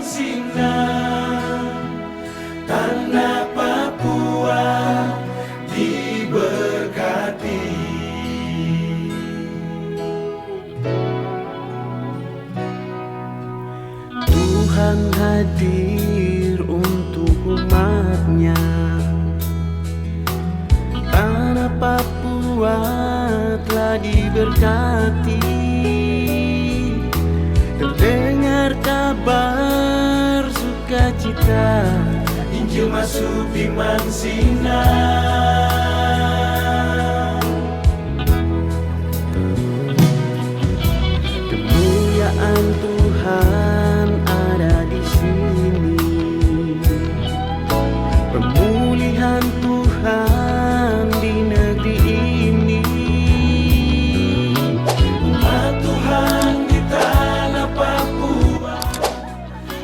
sinar, tanah Papua diberkati. Tuhan hadir untuk umatnya, tanah Papua telah diberkati. Terdengar kabar sukacita, Injil masuk di Mansinar. Kemuliaan Tuhan ada di sini, pemulihan Tuhan di negeri ini. Umat Tuhan di tanah Papua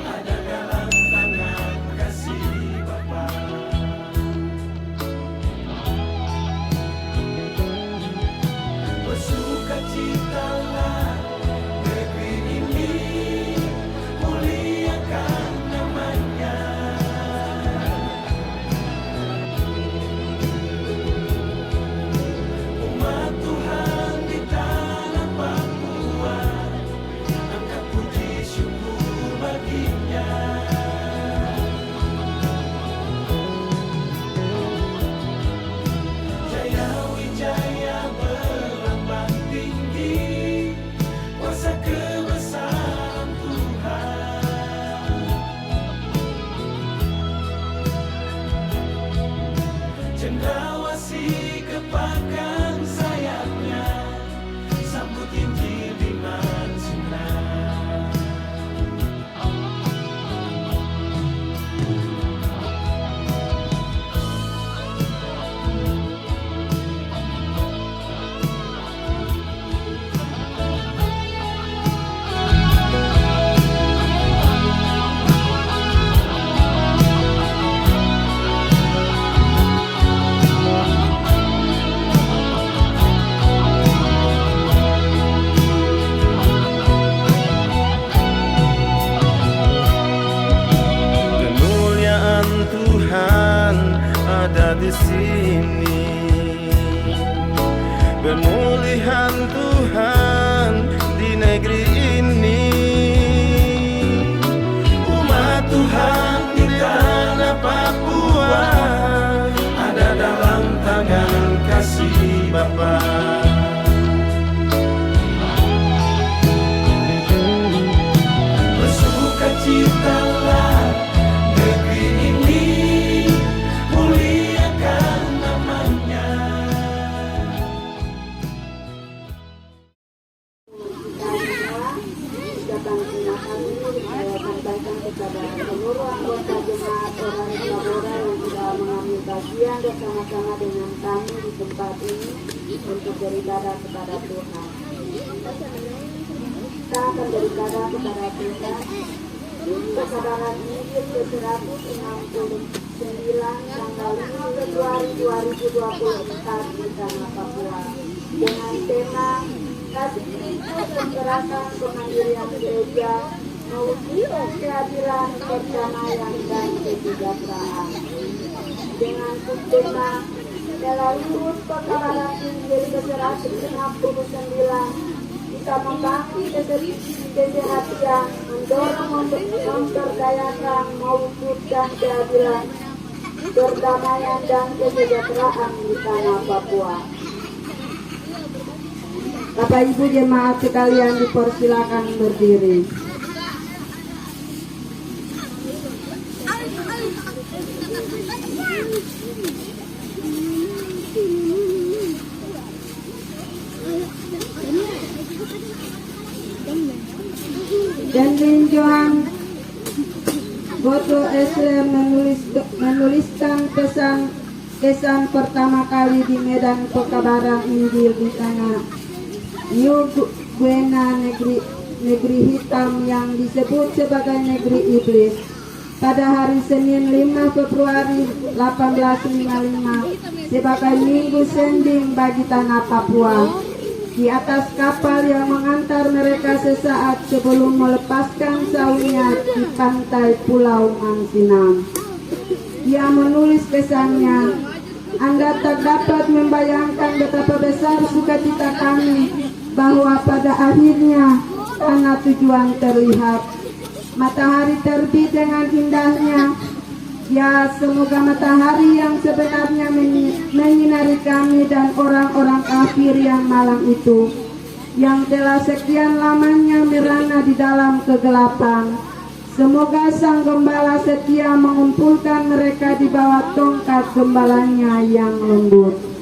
ada dalam tangan kasih Bapa. Bersukacitalah negeri ini, muliakan namanya. Umat Tuhan di tanah Papua, angkat puji syukur baginya. Jaya Wijaya berlambang tinggi, kuasa kebesaran Tuhan. Cendrawasih kepakan sayapnya, sambut Injil di Mansinar. Kemuliaan Tuhan ada di sini, pemulihan Tuhan di negeri ini. Umat Tuhan di tanah Papua ada dalam tangan kasih Bapa. Bersukacitalah negeri ini, muliakan namanya. Ucapan terima kasih saya sampaikan kepada seluruh anggota jemaat orang Labora yang sudah mengambil bagian bersama-sama dengan kami di tempat ini untuk beribadah kepada Tuhan. Kita akan beribadah kepada Tuhan. Kesabaran Injil ke-169 tanggal 5 Februari 2024 di tanah Papua dengan tema Kasih Kristus dan Gerakan Kemandirian Gereja mewujudkan keadilan, perdamaian dan kesejahteraan. Dengan subtema melalui pekabaran Injil ke-169 kita membangun kesehatan, mendorong memperdayakan mewujudkan keadilan, perdamaian dan kesejahteraan di tanah Papua. Bapak Ibu jemaat sekalian dipersilakan berdiri. Dan Johan Boto Esler menuliskan kesan pertama kali di Medan Pekabaran Injil di tanah New Guinea, negeri hitam yang disebut sebagai negeri iblis, pada hari Senin 5 Februari 1855 sebagai Minggu Sending bagi tanah Papua. di atas kapal yang mengantar mereka sesaat sebelum melepaskan saunya di pantai Pulau Mansinam. Dia menulis pesannya, Anda tak dapat membayangkan betapa besar sukacita kami bahwa pada akhirnya tanah tujuan terlihat. Matahari terbit dengan indahnya. Ya, semoga matahari yang sebenarnya menyinari kami dan orang-orang kafir yang malang itu, yang telah sekian lamanya merana di dalam kegelapan. Semoga Sang Gembala setia mengumpulkan mereka di bawah tongkat gembalanya yang lembut.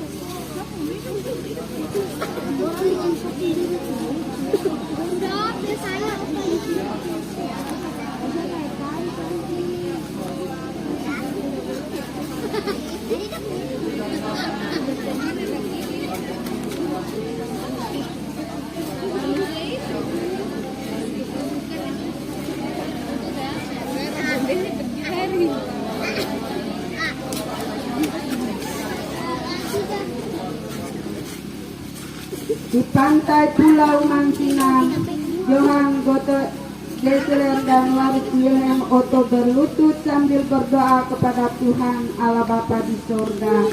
Di pantai Pulau Mansinam, Johann Gotthold Gessler dan Marit Wilhelm Otto berlutut sambil berdoa kepada Tuhan Allah Bapa di sorga.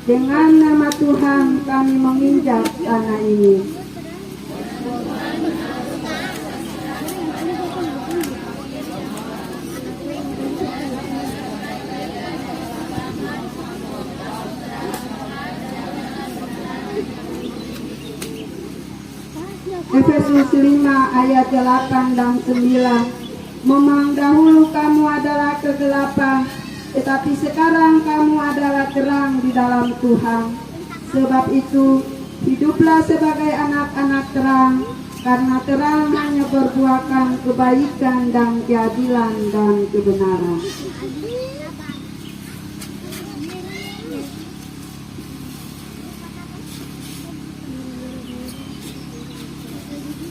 Dengan nama Tuhan kami menginjak tanah ini. Efesus 5 ayat 8 dan 9. Memang dahulu kamu adalah kegelapan, tetapi sekarang kamu adalah terang di dalam Tuhan. Sebab itu, hiduplah sebagai anak-anak terang, karena terang hanya berbuahkan kebaikan dan keadilan dan kebenaran.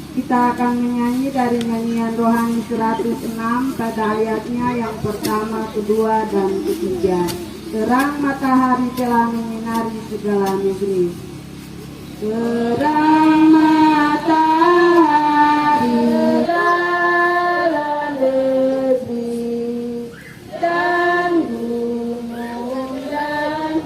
Kita akan menyanyi dari nyanyian rohani 106 pada ayatnya yang pertama, kedua, dan ketiga. Terang matahari telah menyinari segala negeri. Terang matahari segala negeri, dan gunung dan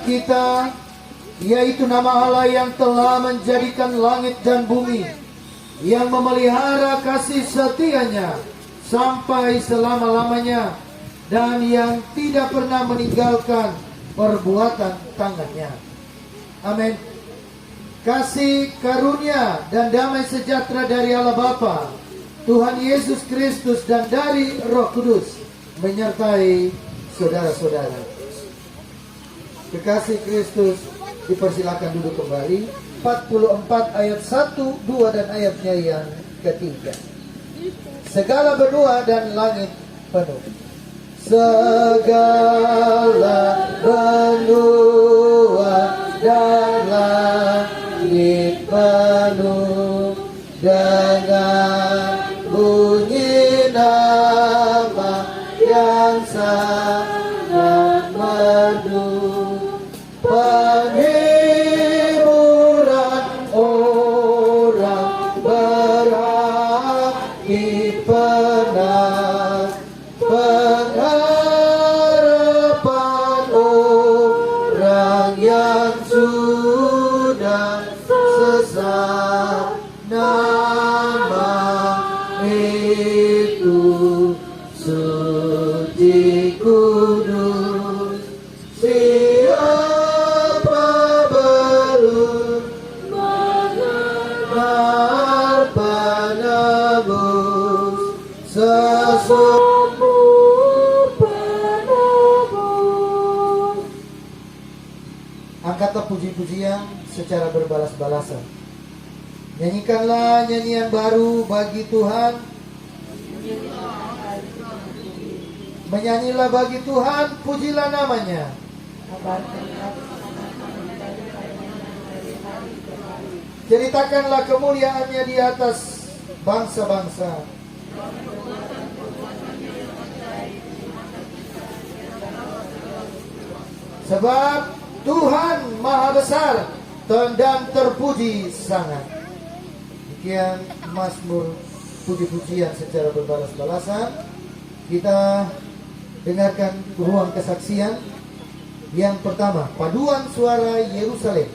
kita, yaitu nama Allah yang telah menjadikan langit dan bumi, yang memelihara kasih setianya sampai selama-lamanya, dan yang tidak pernah meninggalkan perbuatan tangannya. Amin. Kasih, karunia, dan damai sejahtera dari Allah Bapa, Tuhan Yesus Kristus, dan dari Roh Kudus menyertai saudara-saudara. Kekasih Kristus, dipersilakan duduk kembali. 44 ayat 1, 2 dan ayatnya yang ketiga. Segala benua dan langit penuh. Segala benua dan langit penuh dengan bunyi nama yang sangat merdu. Penghiburan orang berhati penat, pengharapan orang yang sudah sesat. Nama itu suci kudus. Angkatlah puji-pujian secara berbalas-balasan. Nyanyikanlah nyanyian baru bagi Tuhan. Menyanyilah bagi Tuhan, pujilah namanya. Ceritakanlah kemuliaannya di atas bangsa-bangsa. Sebab Tuhan Maha Besar dan terpuji sangat. Demikian Mazmur puji-pujian secara berbalas-balasan. Kita dengarkan ruang kesaksian. Yang pertama, paduan suara Yerusalem.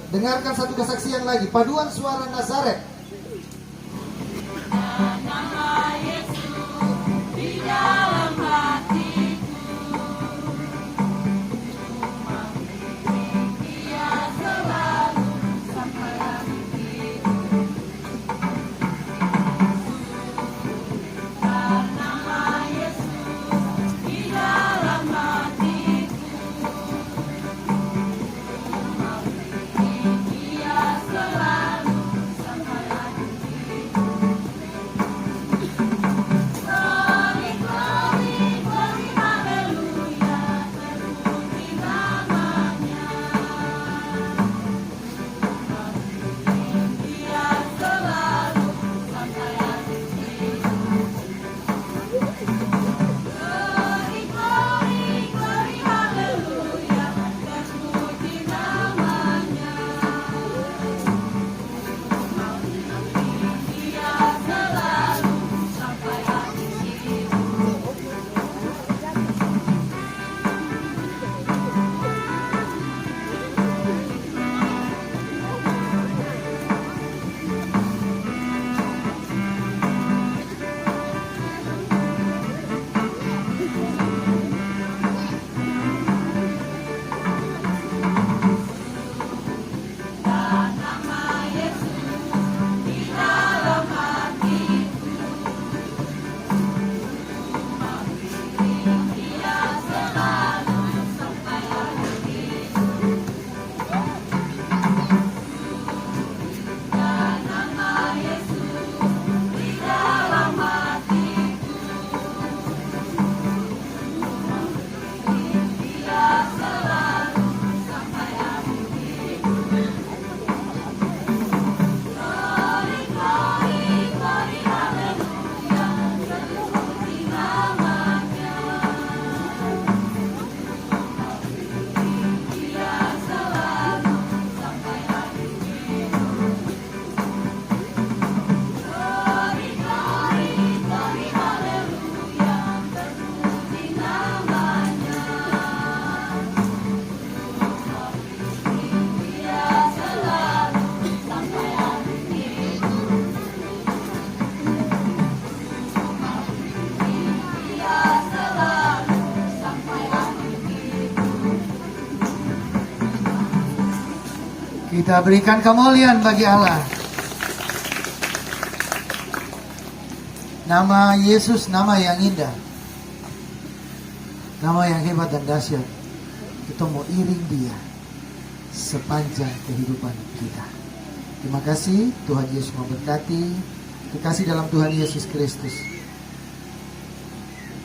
Dengarkan satu kesaksian lagi, paduan suara Nazaret. Kita berikan kemuliaan bagi Allah. Nama Yesus nama yang indah, nama yang hebat dan dahsyat. Kita mau iring Dia sepanjang kehidupan kita. Terima kasih, Tuhan Yesus memberkati. Dikasih dalam Tuhan Yesus Kristus,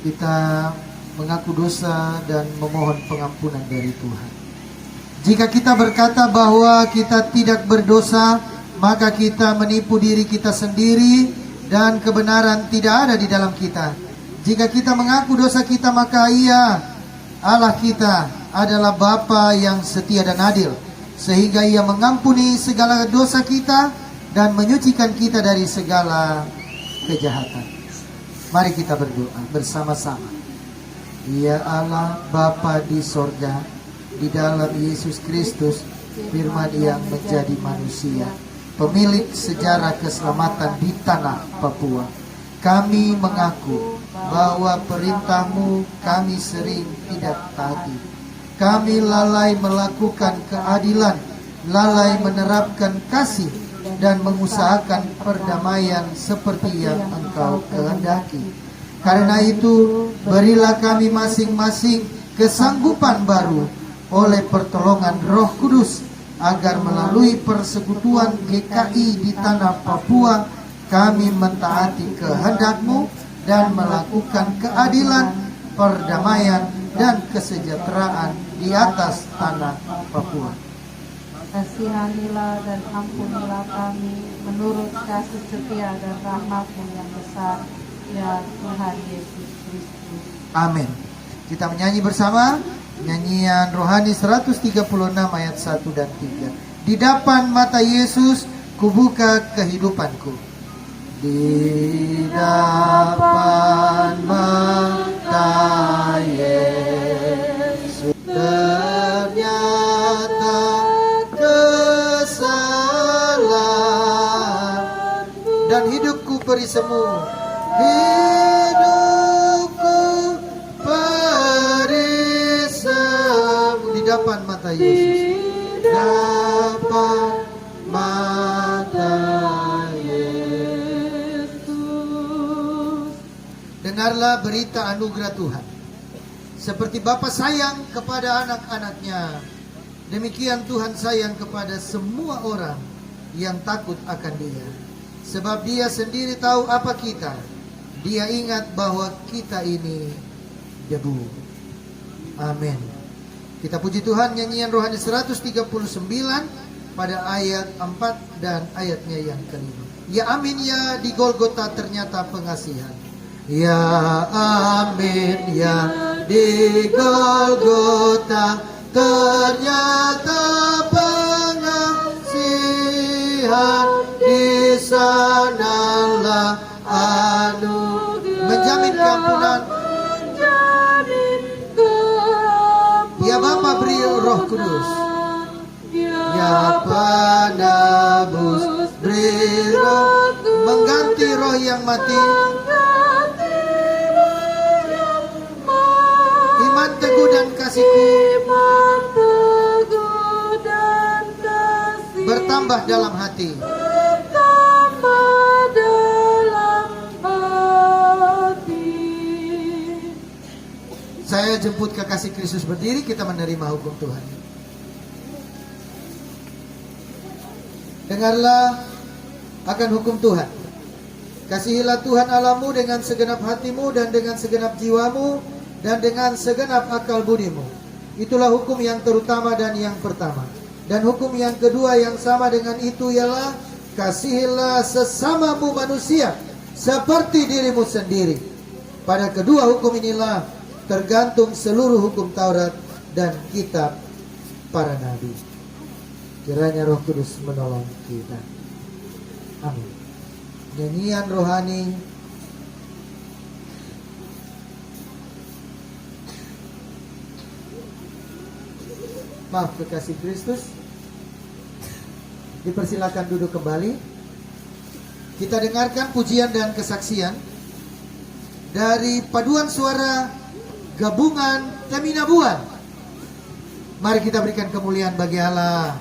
kita mengaku dosa dan memohon pengampunan dari Tuhan. Jika kita berkata bahwa kita tidak berdosa, maka kita menipu diri kita sendiri dan kebenaran tidak ada di dalam kita. Jika kita mengaku dosa kita, maka Ia, Allah kita, adalah Bapa yang setia dan adil, sehingga Ia mengampuni segala dosa kita dan menyucikan kita dari segala kejahatan. Mari kita berdoa bersama-sama. Ya Allah Bapa di sorga, di dalam Yesus Kristus, firman yang menjadi manusia, pemilik sejarah keselamatan di tanah Papua. Kami mengaku bahwa perintah-Mu kami sering tidak taati. Kami lalai melakukan keadilan, lalai menerapkan kasih, dan mengusahakan perdamaian seperti yang Engkau kehendaki. Karena itu, berilah kami masing-masing kesanggupan baru oleh pertolongan Roh Kudus, agar melalui persekutuan GKI di tanah Papua, kami mentaati kehendak-Mu dan melakukan keadilan, perdamaian, dan kesejahteraan di atas tanah Papua. Kasihanilah dan ampunilah kami menurut kasih setia dan rahmat-Mu yang besar, ya Tuhan Yesus Kristus. Amin. Kita menyanyi bersama nyanyian rohani 136 ayat 1 dan 3. Di depan mata Yesus kubuka kehidupanku. Di depan mata Yesus ternyata beri semu. Hidupku beri semu. Di depan mata Yesus. Depan mata Yesus. Dengarlah berita anugerah Tuhan. Seperti Bapa sayang kepada anak-anaknya, demikian Tuhan sayang kepada semua orang yang takut akan Dia. Sebab Dia sendiri tahu apa kita. Dia ingat bahwa kita ini debu. Amin. Kita puji Tuhan, nyanyian rohani 139 pada ayat 4 dan ayatnya yang kelima. Ya amin, ya di Golgota ternyata pengasihan. Ya amin, ya di Golgota ternyata pengasihan. Di sanalah menjamin keampunan. Ya Bapa beri Roh Kudus. Ya penebus beri roh, mengganti roh yang mati. Iman teguh dan kasihku bertambah dalam hati. Saya jemput kekasih Kristus berdiri, kita menerima hukum Tuhan. Dengarlah akan hukum Tuhan. Kasihilah Tuhan Allahmu dengan segenap hatimu dan dengan segenap jiwamu dan dengan segenap akal budimu. Itulah hukum yang terutama dan yang pertama. Dan hukum yang kedua yang sama dengan itu ialah kasihilah sesamamu manusia seperti dirimu sendiri. Pada kedua hukum inilah tergantung seluruh hukum Taurat dan kitab para nabi. Kiranya Roh Kudus menolong kita. Amin. Nyanyian rohani maaf kekasih Kristus, dipersilakan duduk kembali. Kita dengarkan pujian dan kesaksian dari paduan suara gabungan Teminabuan. Mari kita berikan kemuliaan bagi Allah.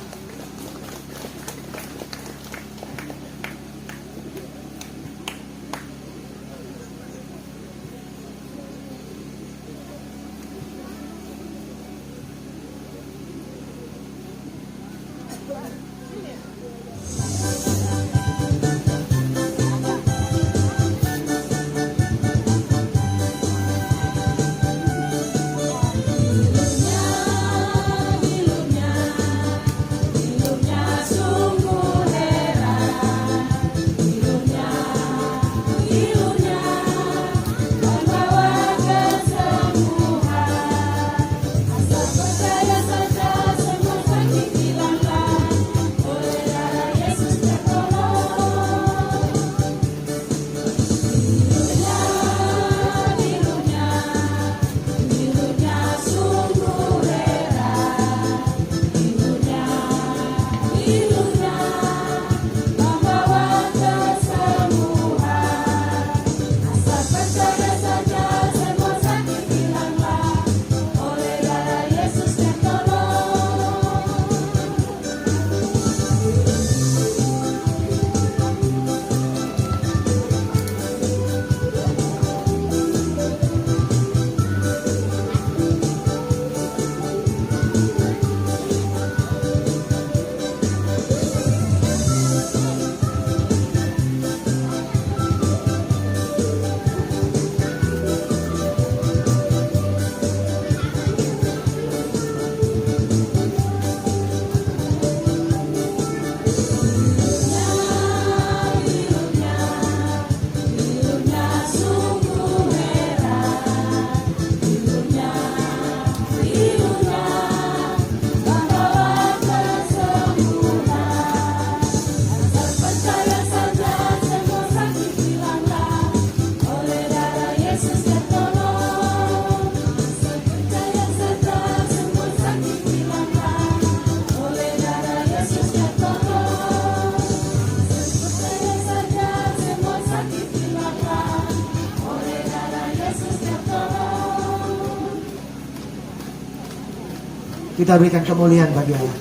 Kita berikan kemuliaan bagi Allah.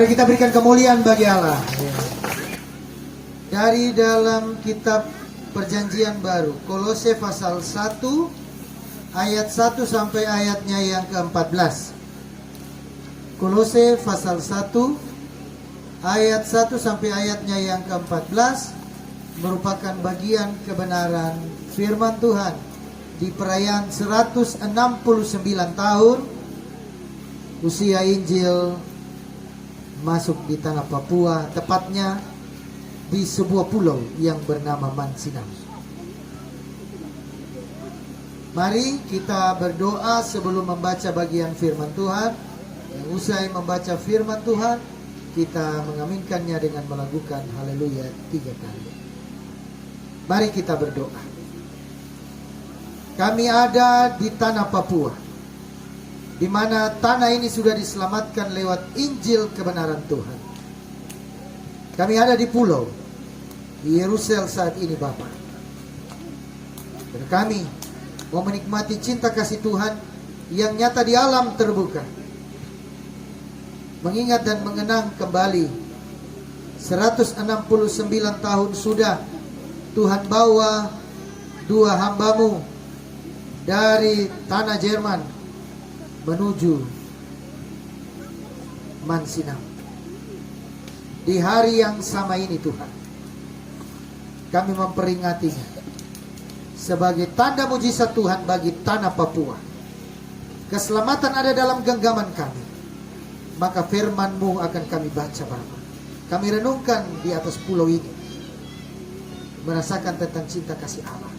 Mari kita berikan kemuliaan bagi Allah. Dari dalam kitab Perjanjian Baru, Kolose pasal 1 ayat 1 sampai ayatnya yang ke-14. Kolose pasal 1 ayat 1 sampai ayatnya yang ke-14 merupakan bagian kebenaran firman Tuhan di perayaan 169 tahun usia Injil masuk di tanah Papua, tepatnya di sebuah pulau yang bernama Mansinam. Mari kita berdoa sebelum membaca bagian firman Tuhan. Yang usai membaca firman Tuhan, kita mengaminkannya dengan melakukan haleluya 3 kali. Mari kita berdoa. Kami ada di tanah Papua, di mana tanah ini sudah diselamatkan lewat Injil kebenaran Tuhan. Kami ada di pulau di Yerusalem saat ini, Bapa. Dan kami mau menikmati cinta kasih Tuhan yang nyata di alam terbuka. Mengingat dan mengenang kembali 169 tahun sudah Tuhan bawa 2 hambamu dari tanah Jerman menuju Mansinam. Di hari yang sama ini Tuhan, kami memperingatinya sebagai tanda mujizat Tuhan bagi tanah Papua. Keselamatan ada dalam genggaman kami. Maka firman-Mu akan kami baca, Bapa. Kami renungkan di atas pulau ini, merasakan tentang cinta kasih Allah,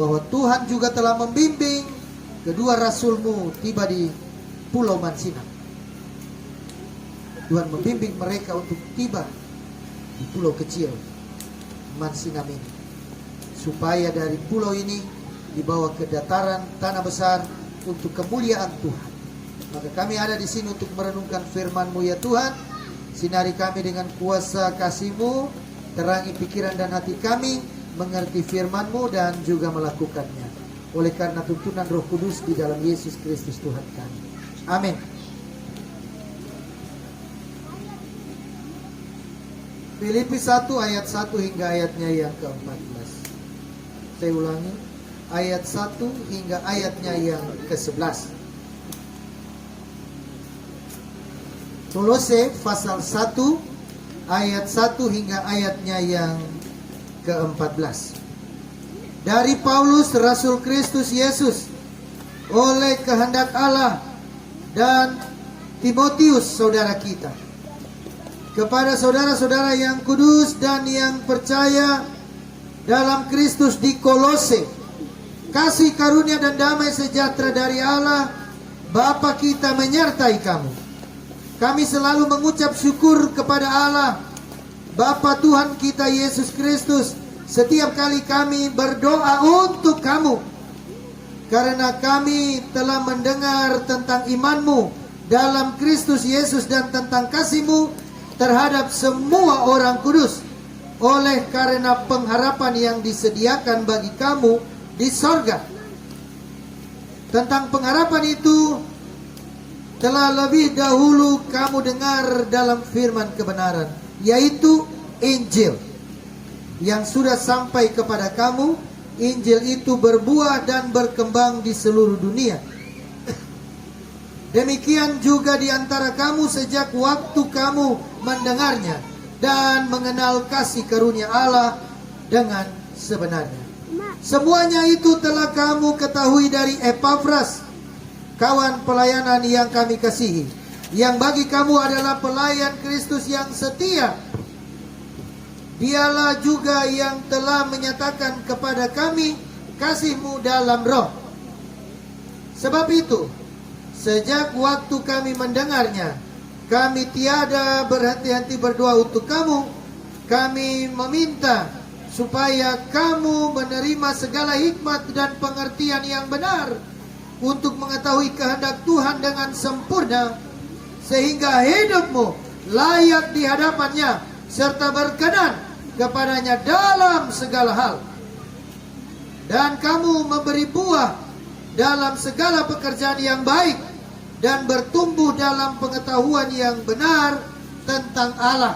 bahwa Tuhan juga telah membimbing kedua rasul-Mu tiba di pulau Mansinam. Tuhan membimbing mereka untuk tiba di pulau kecil Mansinam ini, supaya dari pulau ini dibawa ke dataran tanah besar untuk kemuliaan Tuhan. Maka kami ada di sini untuk merenungkan firman-Mu ya Tuhan. Sinari kami dengan kuasa kasih-Mu, terangi pikiran dan hati kami, mengerti firman-Mu dan juga melakukannya. Oleh karena tuntunan Roh Kudus di dalam Yesus Kristus Tuhan kami. Amin. Filipi 1 ayat 1 hingga ayatnya yang ke-14. Saya ulangi, ayat 1 hingga ayatnya yang ke-11. Kolose pasal 1 ayat 1 hingga ayatnya yang ke-14. Dari Paulus Rasul Kristus Yesus oleh kehendak Allah, dan Timotius saudara kita, kepada saudara-saudara yang kudus dan yang percaya dalam Kristus di Kolose, kasih karunia dan damai sejahtera dari Allah Bapa kita menyertai kamu. Kami selalu mengucap syukur kepada Allah Bapa Tuhan kita Yesus Kristus setiap kali kami berdoa untuk kamu, karena kami telah mendengar tentang iman-Mu dalam Kristus Yesus dan tentang kasih-Mu terhadap semua orang kudus, oleh karena pengharapan yang disediakan bagi kamu di sorga. Tentang pengharapan itu telah lebih dahulu kamu dengar dalam firman kebenaran, yaitu Injil yang sudah sampai kepada kamu. Injil itu berbuah dan berkembang di seluruh dunia. Demikian juga di antara kamu sejak waktu kamu mendengarnya dan mengenal kasih karunia Allah dengan sebenarnya. Semuanya itu telah kamu ketahui dari Epafras, kawan pelayanan yang kami kasihi, yang bagi kamu adalah pelayan Kristus yang setia. Dialah juga yang telah menyatakan kepada kami kasih-Mu dalam roh. Sebab itu, sejak waktu kami mendengarnya, kami tiada berhenti-henti berdoa untuk kamu. Kami meminta supaya kamu menerima segala hikmat dan pengertian yang benar untuk mengetahui kehendak Tuhan dengan sempurna, sehingga hidupmu layak di hadapannya serta berkenan kepadanya dalam segala hal, dan kamu memberi buah dalam segala pekerjaan yang baik dan bertumbuh dalam pengetahuan yang benar tentang Allah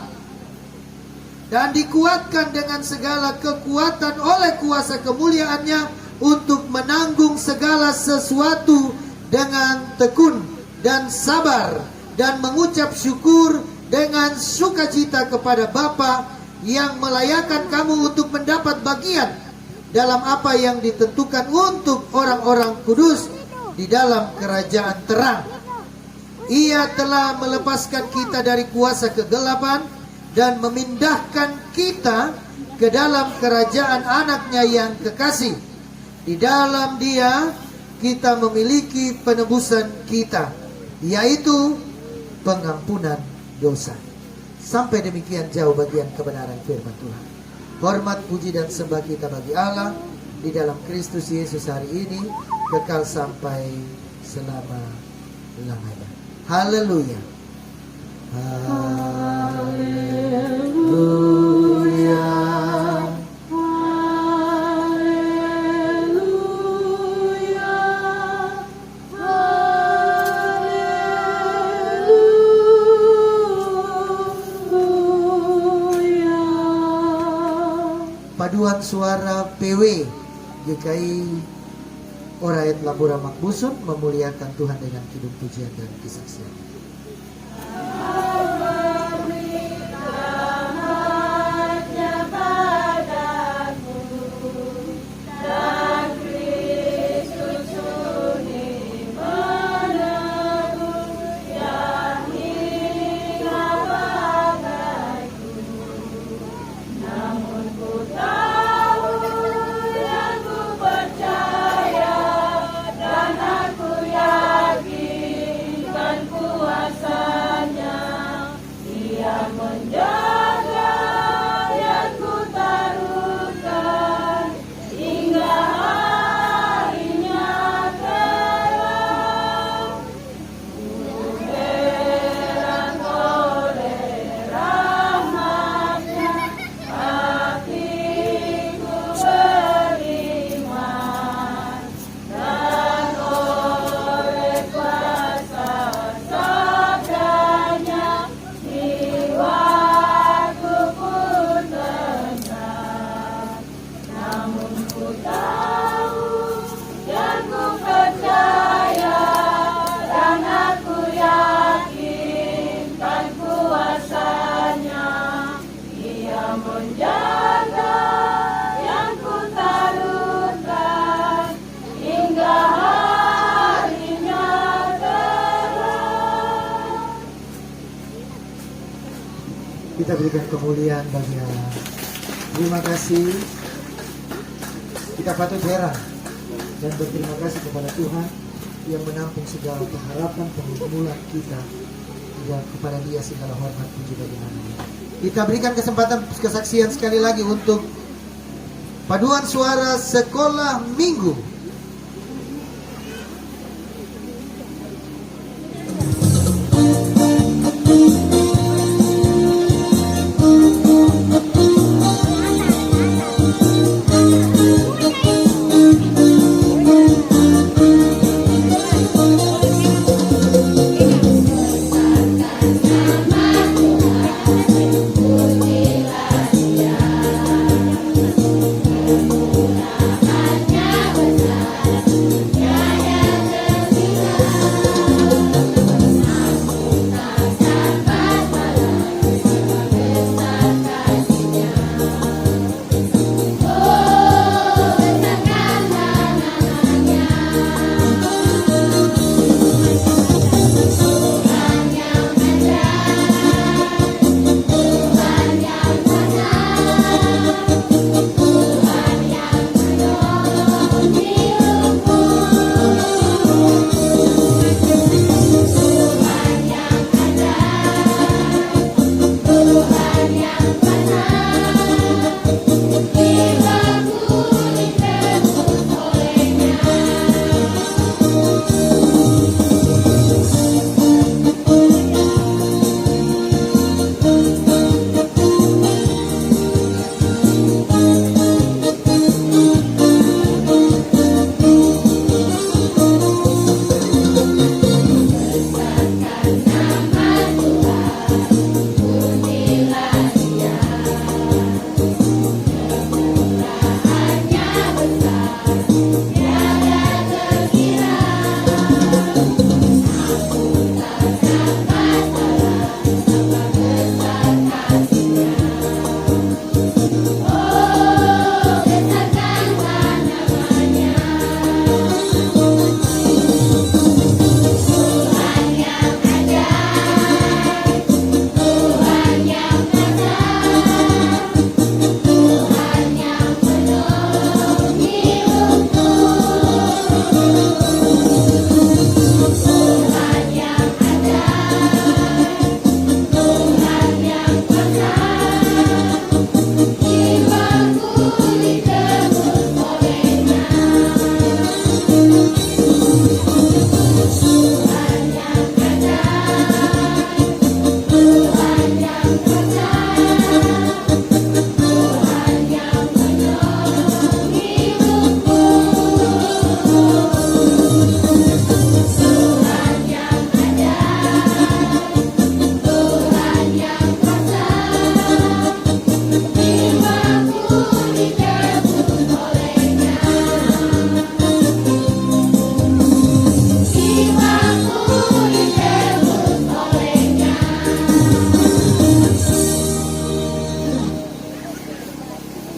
dan dikuatkan dengan segala kekuatan oleh kuasa kemuliaannya untuk menanggung segala sesuatu dengan tekun dan sabar dan mengucap syukur dengan sukacita kepada Bapa yang melayakan kamu untuk mendapat bagian dalam apa yang ditentukan untuk orang-orang kudus di dalam kerajaan terang. Ia telah melepaskan kita dari kuasa kegelapan dan memindahkan kita ke dalam kerajaan anaknya yang kekasih. Di dalam Dia kita memiliki penebusan kita, yaitu pengampunan dosa. Sampai demikian jauh bagian kebenaran firman Tuhan. Hormat, puji dan sembah kita bagi Allah di dalam Kristus Yesus hari ini kekal sampai selama-lamanya. Haleluya. Haleluya. Paduan suara PW GKI Orayat Labura Makbusun memuliakan Tuhan dengan kidung pujian dan kesaksian. Kita berikan kemuliaan bagi Allah. Terima kasih. Kita patut heran dan berterima kasih kepada Tuhan yang menampung segala pengharapan pergumulan kita, dan kepada Dia segala hormat puji bagi nama. Kita berikan kesempatan kesaksian sekali lagi untuk paduan suara sekolah minggu. Namanya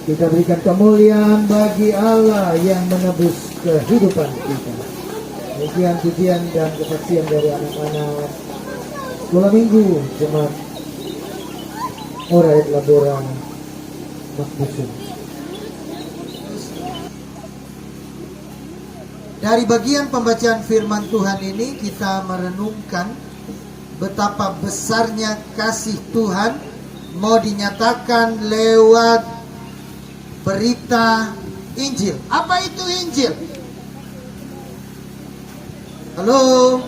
Kita berikan kemuliaan bagi Allah yang menebus kehidupan kita. Demikian pujian dan kesaksian dari anak-anak sekolah minggu Jemaat Ora et Labora Makbusun. Dari bagian pembacaan firman Tuhan ini kita merenungkan betapa besarnya kasih Tuhan mau dinyatakan lewat berita Injil. Apa itu Injil? Halo?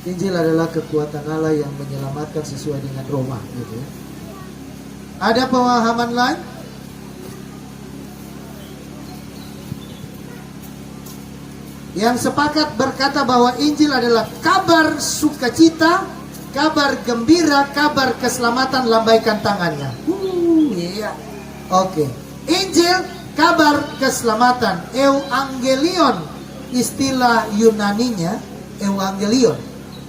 Injil adalah kekuatan Allah yang menyelamatkan sesuai dengan Roma, gitu ya. Ada pemahaman lain? Yang sepakat berkata bahwa Injil adalah kabar sukacita, kabar gembira, kabar keselamatan, lambaikan tangannya. Iya. Oke. Injil, kabar keselamatan. Evangelion, istilah Yunaninya evangelion.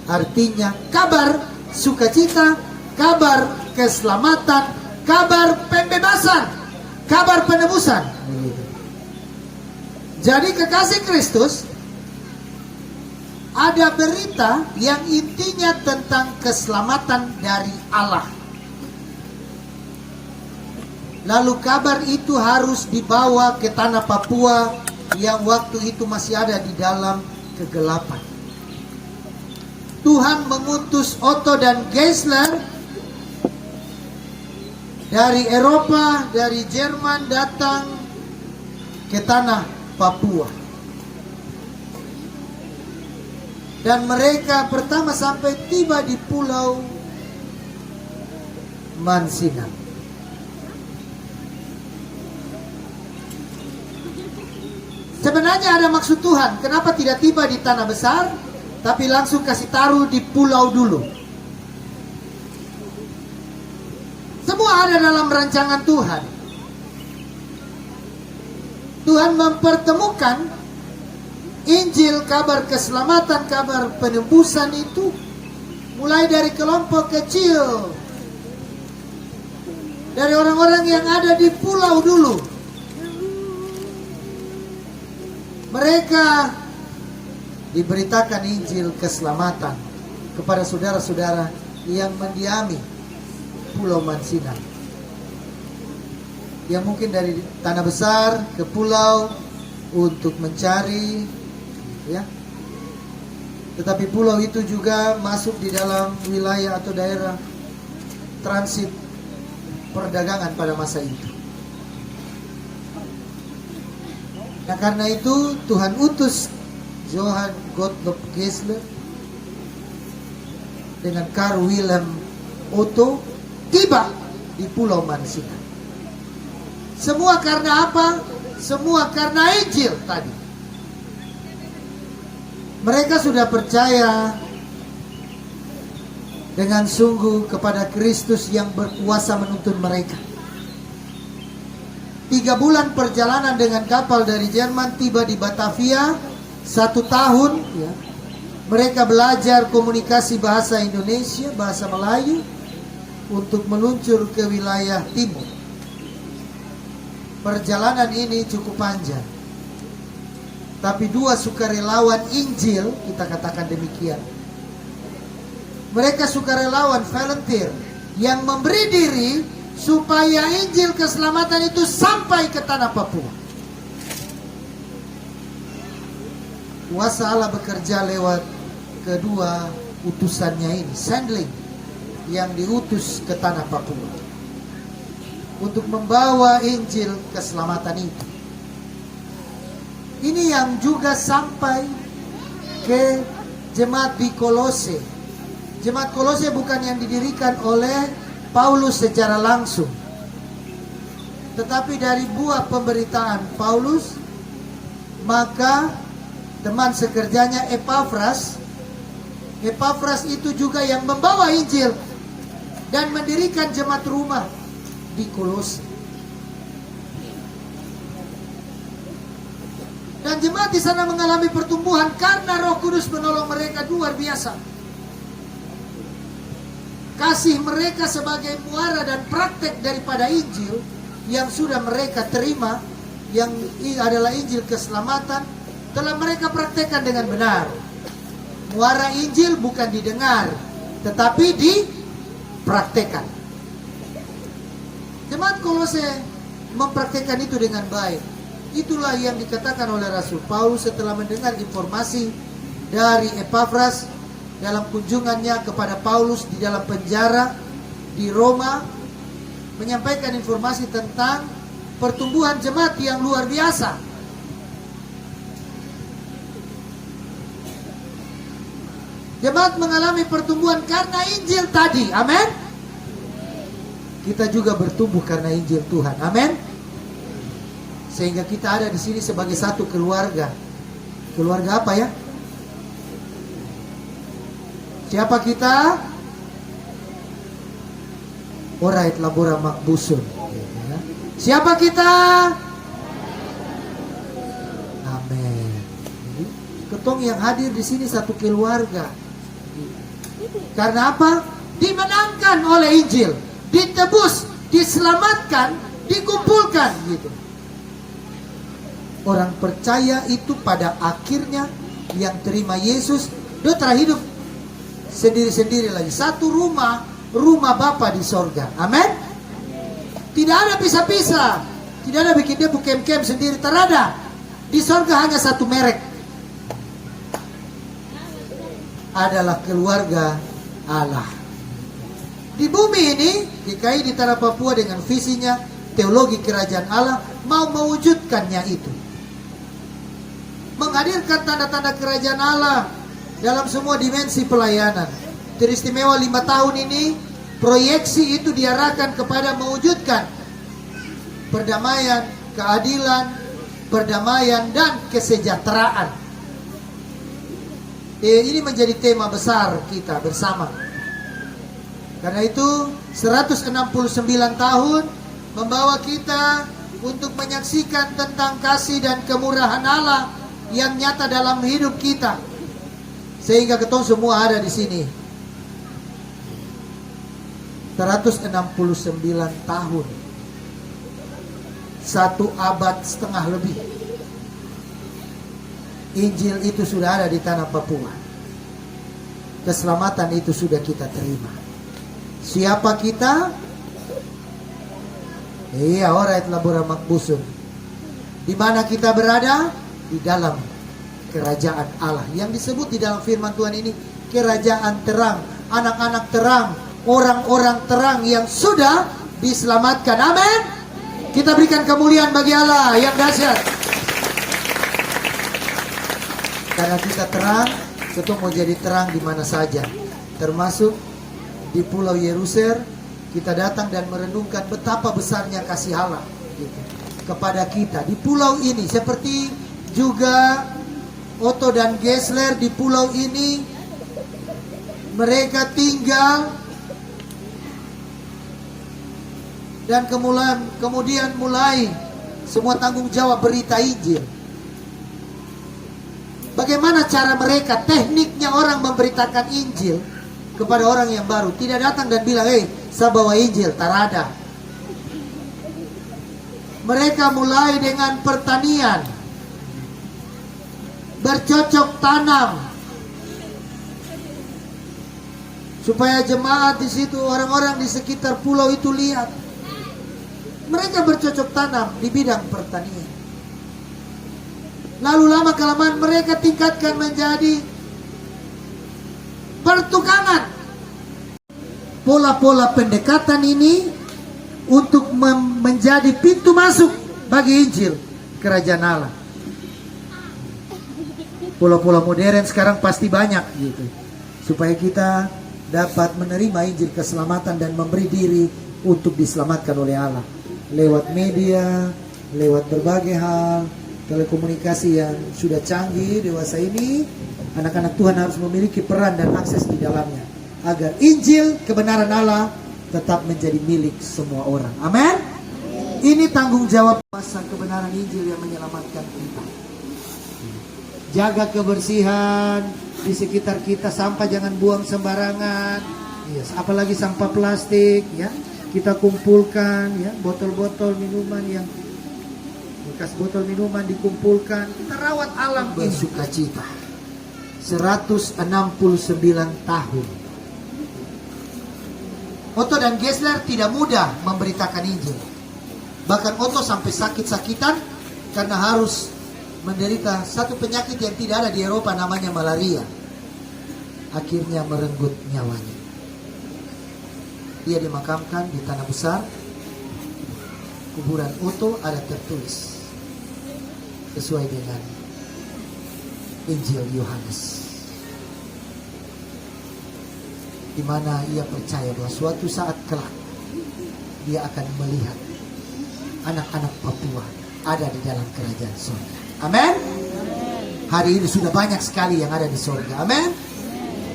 Artinya kabar sukacita, kabar keselamatan, kabar pembebasan, kabar penebusan. Jadi kekasih Kristus, ada berita yang intinya tentang keselamatan dari Allah. Lalu kabar itu harus dibawa ke tanah Papua yang waktu itu masih ada di dalam kegelapan. Tuhan mengutus Otto dan Geisler dari Eropa, dari Jerman datang ke tanah Papua. Dan mereka pertama sampai tiba di Pulau Mansinang. Sebenarnya ada maksud Tuhan, kenapa tidak tiba di tanah besar, tapi langsung kasih taruh di pulau dulu. Semua ada dalam rancangan Tuhan. Tuhan mempertemukan Injil, kabar keselamatan, kabar penebusan itu mulai dari kelompok kecil, dari orang-orang yang ada di pulau dulu. Mereka diberitakan Injil keselamatan kepada saudara-saudara yang mendiami Pulau Mansinang, yang mungkin dari tanah besar ke pulau untuk mencari, ya. Tetapi pulau itu juga masuk di dalam wilayah atau daerah transit perdagangan pada masa itu. Nah, karena itu Tuhan utus Johann Gottlob Geisler dengan Karl Wilhelm Otto tiba di Pulau Mansinang. Semua karena apa? Semua karena Injil tadi. Mereka sudah percaya dengan sungguh kepada Kristus yang berkuasa menuntun mereka. 3 bulan perjalanan dengan kapal dari Jerman, tiba di Batavia. 1 tahun, ya. Mereka belajar komunikasi bahasa Indonesia, bahasa Melayu, untuk meluncur ke wilayah timur. Perjalanan ini cukup panjang. Tapi 2 sukarelawan Injil, kita katakan demikian. Mereka sukarelawan volunteer yang memberi diri supaya Injil keselamatan itu sampai ke tanah Papua. Kuasa Allah bekerja lewat kedua utusannya ini, sendling, yang diutus ke tanah Papua untuk membawa Injil keselamatan itu. Ini yang juga sampai ke jemaat di Kolose. Jemaat Kolose bukan yang didirikan oleh Paulus secara langsung, tetapi dari buah pemberitaan Paulus. Maka teman sekerjanya Epafras itu juga yang membawa Injil dan mendirikan jemaat rumah di Kolose. Dan jemaat di sana mengalami pertumbuhan karena Roh Kudus menolong mereka luar biasa. kasih mereka sebagai muara dan praktek daripada Injil yang sudah mereka terima, yang adalah Injil keselamatan, telah mereka praktekkan dengan benar. Muara Injil bukan didengar, tetapi dipraktekkan. Jemaat Kolose mempraktekkan itu dengan baik. Itulah yang dikatakan oleh Rasul Paulus setelah mendengar informasi dari Epafras dalam kunjungannya kepada Paulus di dalam penjara di Roma, menyampaikan informasi tentang pertumbuhan jemaat yang luar biasa. Jemaat mengalami pertumbuhan karena Injil tadi, amin. Kita juga bertumbuh karena Injil Tuhan, amin. Sehingga kita ada di sini sebagai satu keluarga. Keluarga apa ya? Siapa kita? Orait labora makbusun. Siapa kita? Amin. Ketong yang hadir di sini satu keluarga. Karena apa? Dimenangkan oleh Injil, ditebus, diselamatkan, dikumpulkan gitu. Orang percaya itu pada akhirnya yang terima Yesus, dia terhidup sendiri-sendiri lagi. Satu rumah Bapa di sorga. Amin. Tidak ada pisah-pisah. Tidak ada bikin dia kem-kem sendiri. Terada. Di sorga hanya satu merek. Adalah keluarga Allah. Di bumi ini, DKI di tanah Papua dengan visinya teologi kerajaan Allah mau mewujudkannya itu. Menghadirkan tanda-tanda kerajaan Allah dalam semua dimensi pelayanan. Teristimewa 5 tahun ini, proyeksi itu diarahkan kepada mewujudkan perdamaian, keadilan, perdamaian, dan kesejahteraan. Ini menjadi tema besar kita bersama. Karena itu 169 tahun membawa kita untuk menyaksikan tentang kasih dan kemurahan Allah yang nyata dalam hidup kita. Sehingga ketong semua ada di sini. 169 tahun. 1 abad setengah lebih. Injil itu sudah ada di tanah Papua. Keselamatan itu sudah kita terima. Siapa kita? Iya, orait labora makbusun. Di mana kita berada? Di dalam kerajaan Allah. Yang disebut di dalam firman Tuhan ini kerajaan terang, anak-anak terang, orang-orang terang yang sudah diselamatkan. Amin. Kita berikan kemuliaan bagi Allah yang dahsyat. Karena kita terang, kita mau jadi terang di mana saja. Termasuk di Pulau Yerusalem, kita datang dan merenungkan betapa besarnya kasih Allah gitu, kepada kita. Di pulau ini, seperti juga Otto dan Gessler di pulau ini, mereka tinggal dan kemudian mulai semua tanggung jawab berita Injil. Bagaimana cara mereka, tekniknya orang memberitakan Injil kepada orang yang baru. Tidak datang dan bilang, saya bawa Injil, tak ada. Mereka mulai dengan pertanian, bercocok tanam, supaya jemaat di situ, orang-orang di sekitar pulau itu lihat. Mereka bercocok tanam di bidang pertanian. Lalu lama kelamaan mereka tingkatkan menjadi pertukangan. Pola-pola pendekatan ini untuk menjadi pintu masuk bagi Injil kerajaan Allah. Pola-pola modern sekarang pasti banyak gitu, supaya kita dapat menerima Injil keselamatan dan memberi diri untuk diselamatkan oleh Allah lewat media, lewat berbagai hal, telekomunikasi yang sudah canggih dewasa ini. Anak-anak Tuhan harus memiliki peran dan akses di dalamnya agar Injil kebenaran Allah tetap menjadi milik semua orang. Amin. Ini tanggung jawab kuasa kebenaran Injil yang menyelamatkan kita. Jaga kebersihan di sekitar kita, sampah jangan buang sembarangan. Yes, apalagi sampah plastik ya. Kita kumpulkan ya, botol-botol minuman yang bekas botol minuman dikumpulkan. Kita rawat alam bersukacita. 169 tahun. Otto dan Gessler tidak mudah memberitakan Injil. Bahkan Otto sampai sakit-sakitan karena harus menderita satu penyakit yang tidak ada di Eropa, namanya malaria. Akhirnya merenggut nyawanya. Dia dimakamkan di tanah besar. Kuburan Otto ada tertulis sesuai dengan Injil Yohanes, di mana ia percaya bahwa suatu saat kelak dia akan melihat anak-anak Papua ada di dalam kerajaan surga. Amin. Hari ini sudah banyak sekali yang ada di surga. Amin.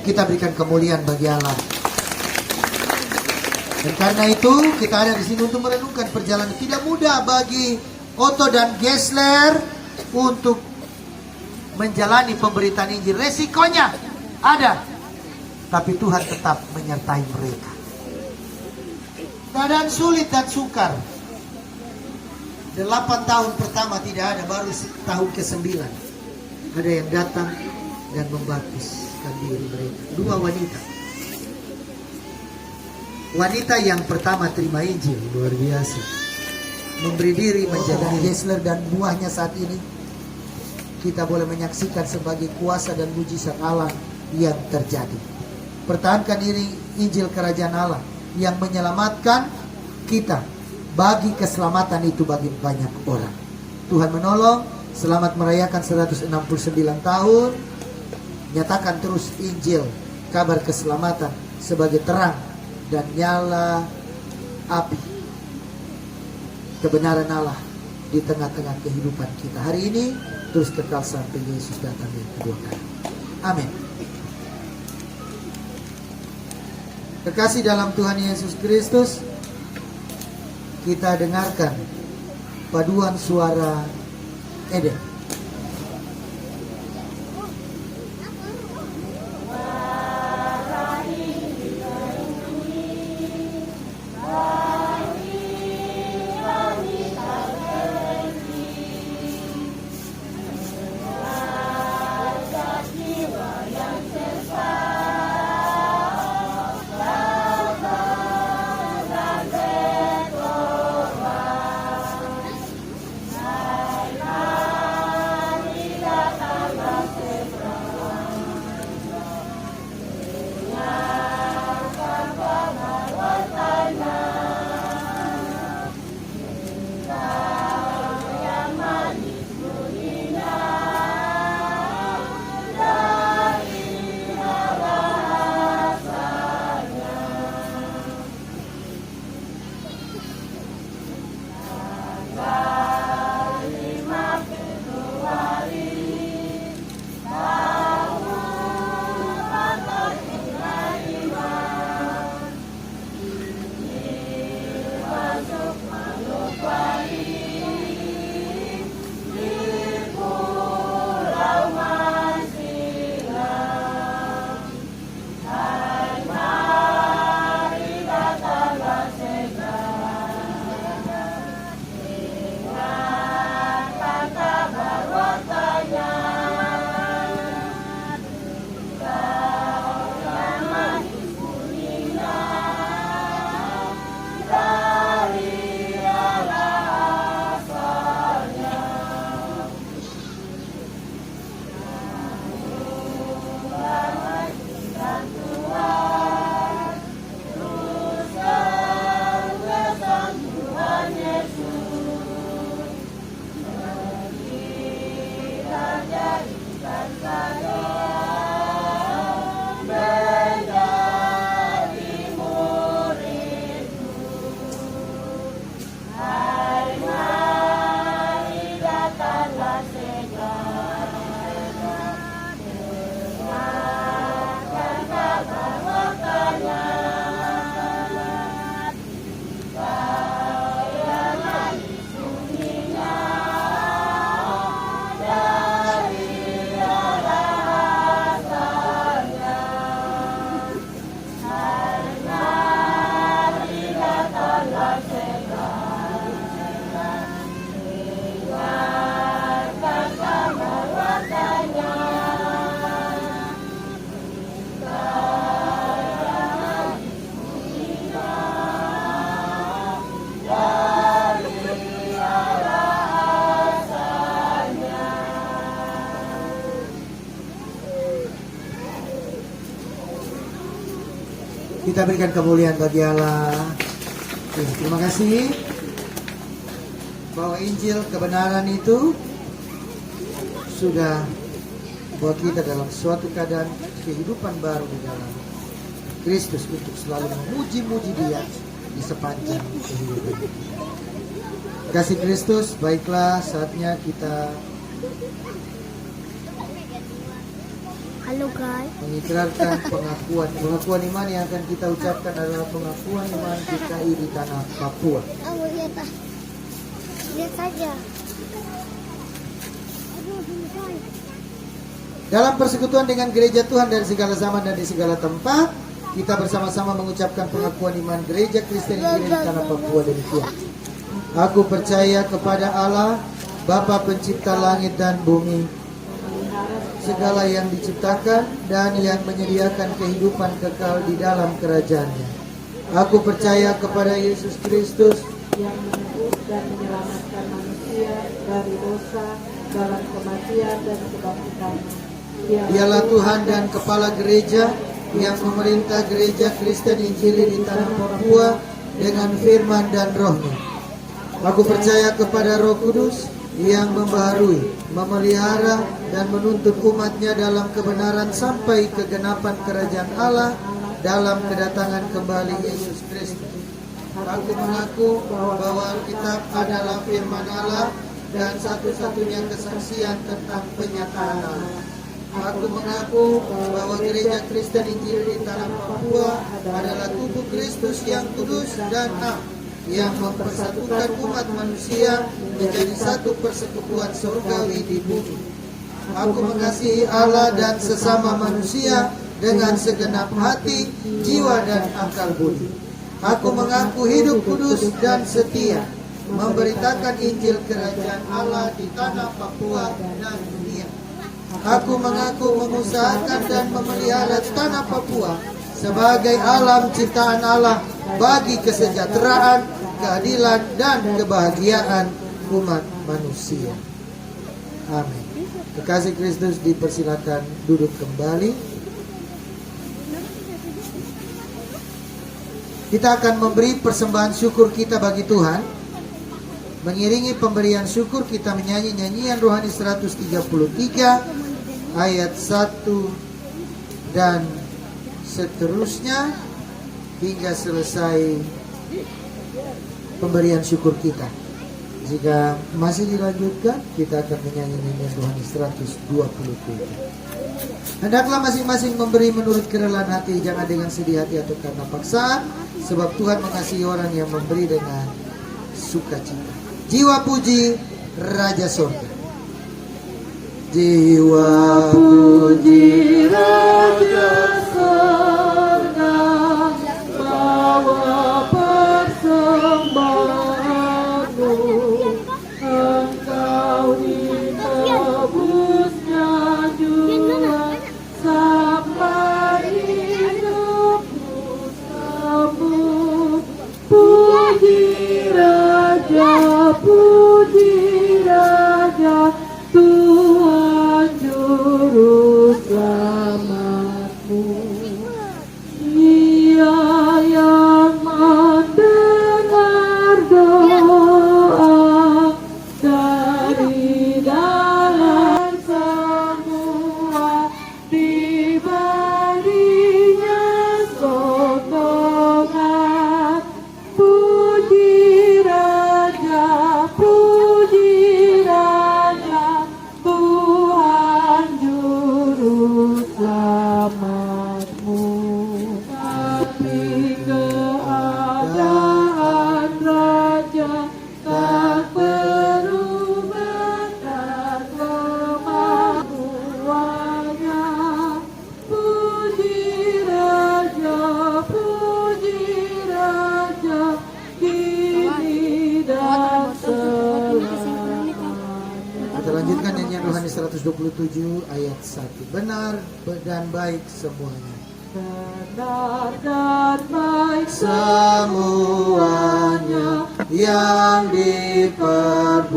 Kita berikan kemuliaan bagi Allah. Dan karena itu kita ada di sini untuk merenungkan perjalanan tidak mudah bagi Otto dan Gessler untuk menjalani pemberitaan Injil. Resikonya ada, tapi Tuhan tetap menyertai mereka. Keadaan sulit dan sukar. 8 tahun pertama tidak ada, baru tahun ke-9 ada yang datang dan membaptiskan diri mereka. 2 wanita. Wanita yang pertama terima Injil, luar biasa. Memberi diri menjadi Gessler, dan buahnya saat ini kita boleh menyaksikan sebagai kuasa dan mujizat Allah yang terjadi. Pertahankan diri Injil Kerajaan Allah yang menyelamatkan kita, bagi keselamatan itu bagi banyak orang. Tuhan menolong. Selamat merayakan 169 tahun. Nyatakan terus Injil, kabar keselamatan sebagai terang dan nyala api kebenaran Allah di tengah-tengah kehidupan kita. Hari ini terus kekal sampai Yesus datang yang kedua kali. Amin. Kekasih dalam Tuhan Yesus Kristus, kita dengarkan paduan suara Eden. Kita berikan kemuliaan bagi Allah. Oke, terima kasih. Bahwa Injil kebenaran itu sudah buat kita dalam suatu keadaan kehidupan baru di dalam Kristus untuk selalu memuji-muji Dia di sepanjang kehidupan kita. Kasih Kristus, baiklah saatnya kita mengikrarkan pengakuan iman yang akan kita ucapkan adalah pengakuan iman GKI di tanah Papua. Lihat saja. Dalam persekutuan dengan gereja Tuhan dari segala zaman dan di segala tempat, kita bersama-sama mengucapkan pengakuan iman gereja Kristen Injil di tanah Papua demikian. Aku percaya kepada Allah, Bapa pencipta langit dan bumi, segala yang diciptakan dan yang menyediakan kehidupan kekal di dalam kerajaan-Nya. Aku percaya kepada Yesus Kristus yang menebus dan menyelamatkan manusia dari dosa dalam kematian dan kebangkitan. Dialah Tuhan dan Kepala Gereja yang memerintah gereja Kristen Injili di tanah Papua dengan firman dan roh-Nya. Aku percaya kepada Roh Kudus yang membaharui, memelihara dan menuntun umat-Nya dalam kebenaran sampai kegenapan kerajaan Allah dalam kedatangan kembali Yesus Kristus. Aku mengaku bahwa Alkitab adalah firman Allah dan satu-satunya kesaksian tentang penyataan Allah. Aku mengaku bahwa gereja Kristen Injil di tanah Papua adalah tubuh Kristus yang kudus dan am, yang mempersatukan umat manusia menjadi satu persekutuan surgawi di bumi. Aku mengasihi Allah dan sesama manusia dengan segenap hati, jiwa dan akal budi. Aku mengaku hidup kudus dan setia, memberitakan Injil kerajaan Allah di tanah Papua dan dunia. Aku mengaku mengusahakan dan memelihara tanah Papua sebagai alam ciptaan Allah bagi kesejahteraan, keadilan, dan kebahagiaan umat manusia. Amin. Kekasih Kristus dipersilakan duduk kembali. Kita akan memberi persembahan syukur kita bagi Tuhan. Mengiringi pemberian syukur kita menyanyi nyanyian rohani 133 ayat 1 dan seterusnya hingga selesai pemberian syukur kita. Jika masih dilanjutkan, kita akan menyanyi nyanyian rohani 127. Hendaklah masing-masing memberi menurut kerelaan hati, jangan dengan sedih hati atau karena paksaan, sebab Tuhan mengasihi orang yang memberi dengan sukacita. Jiwa puji Raja Sorga. Jiwa puji Raja Sorga, bawa persembahanmu, engkau ditebusnya jua, sampai hidupmu sembuh. Puji Raja, Tuhan Juru Selamatmu. Dia yang mendengar doa dari dalam semua, diberinya sokongan. Puji Raja, Tuhan Juru Selamatmu. Tapi keadaan Raja tak berubah, tak kemampuannya. Puji Raja, kini dan selamanya. Kita lanjutkan nyanyian rohani 127 ayat 1. Benar dan baik semuanya. Benar dan baik semuanya yang diperbuat.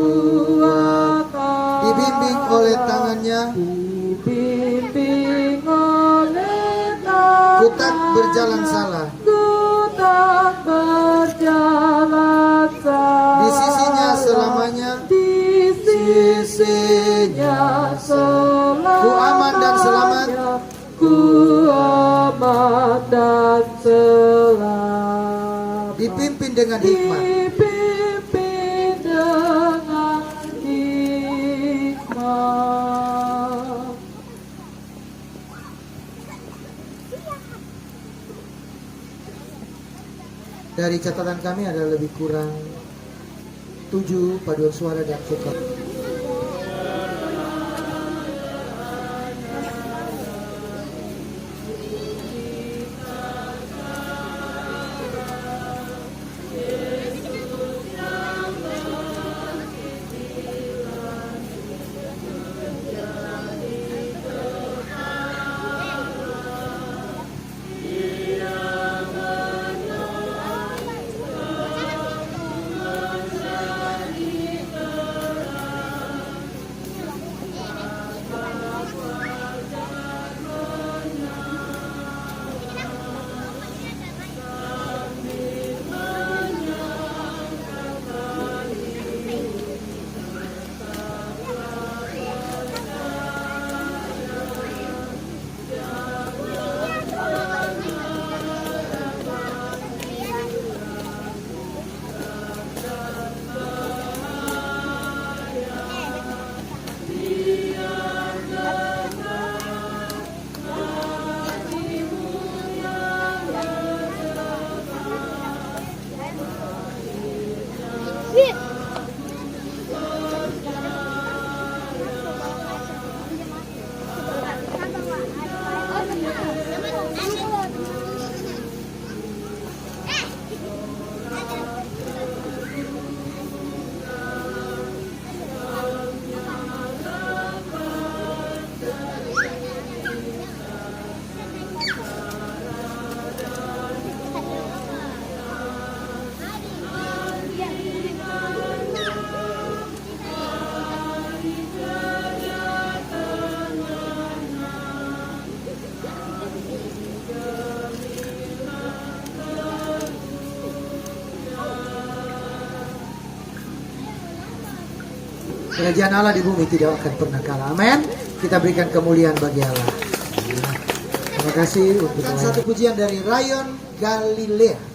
Dibimbing oleh tangannya, ku tak berjalan salah, berjalan di sisinya selamanya, di sisinya selamanya, ku aman dan selamat, ku aman dan selamat, dipimpin dengan hikmat, dipimpin dengan hikmat. Dari catatan kami ada lebih kurang 7 paduan suara dan vokal. Kerajaan Allah di bumi tidak akan pernah kalah. Amin. Kita berikan kemuliaan bagi Allah. Terima kasih untuk satu pujian dari Rayon Galilea.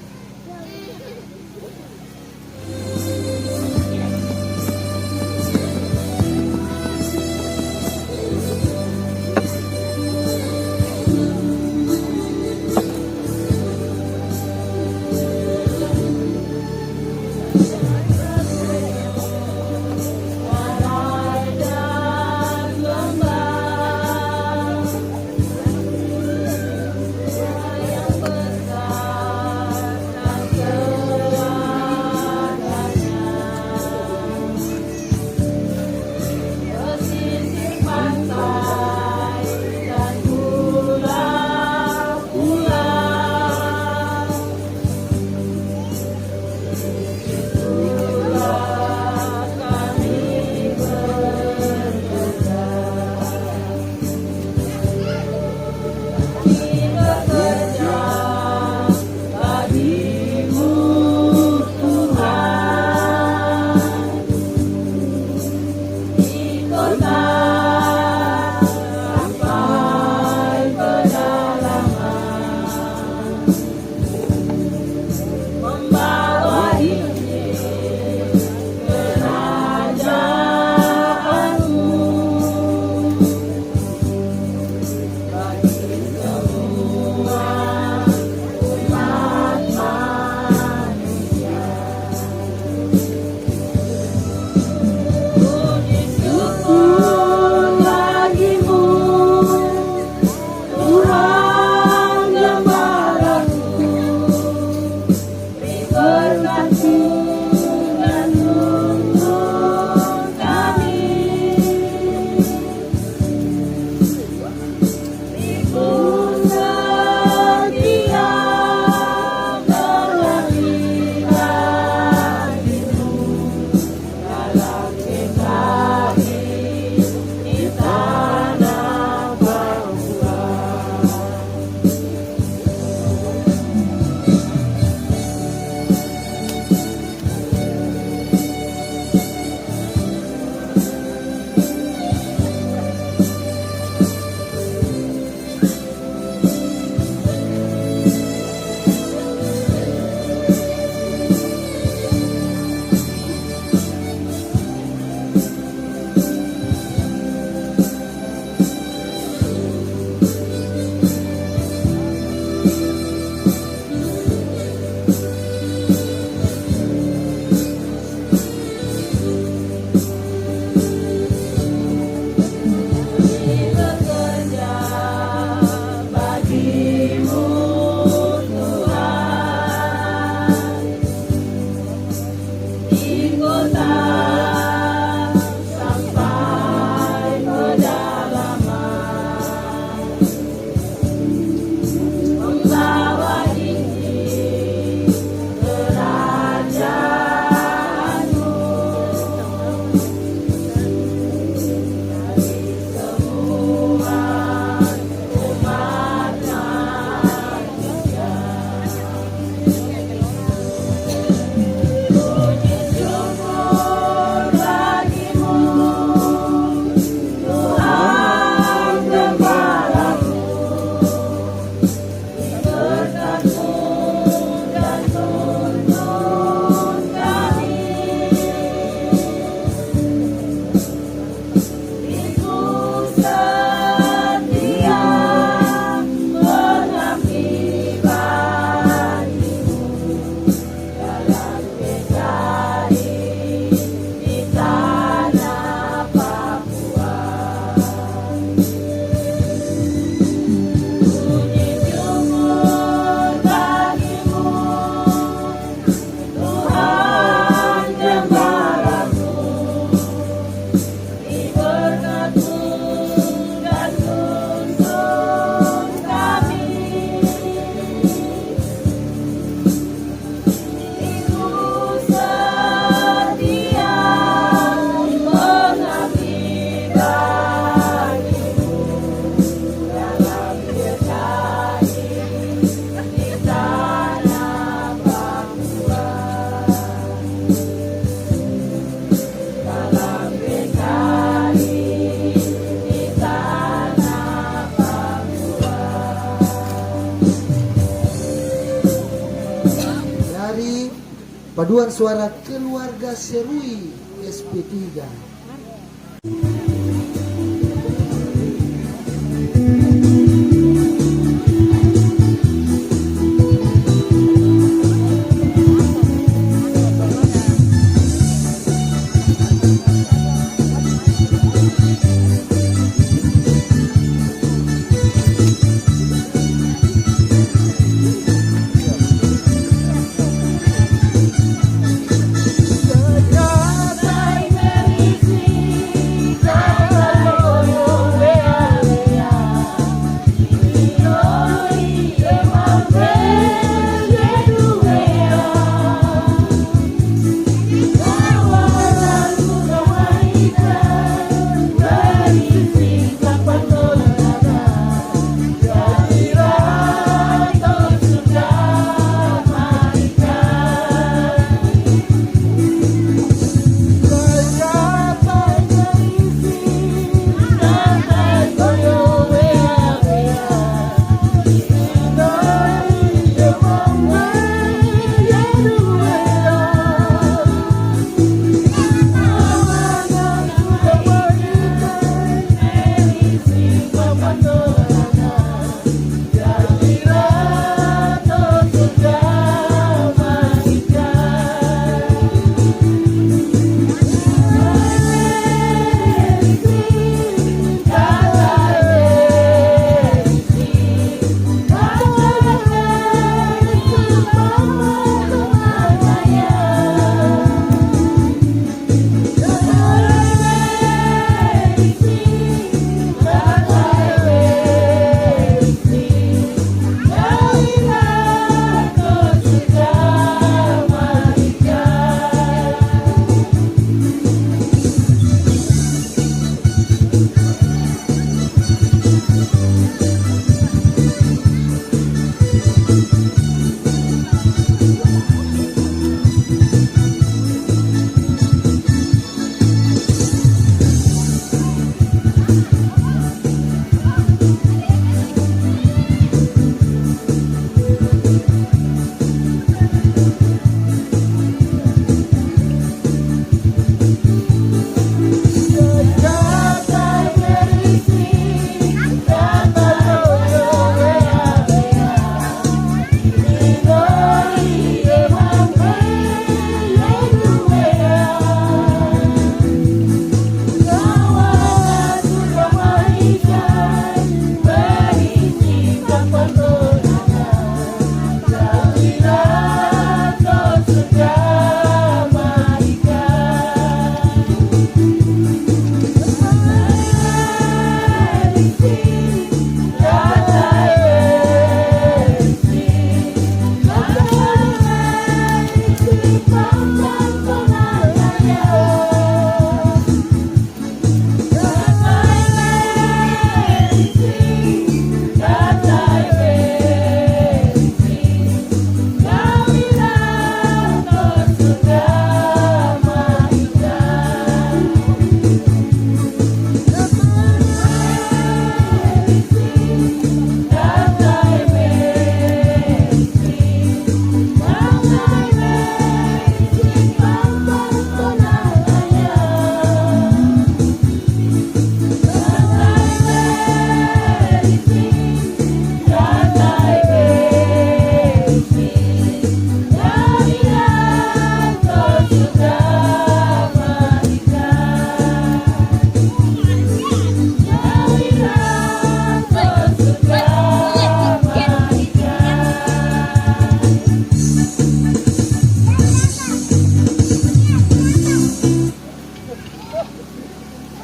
Paduan suara keluarga Serui SP3.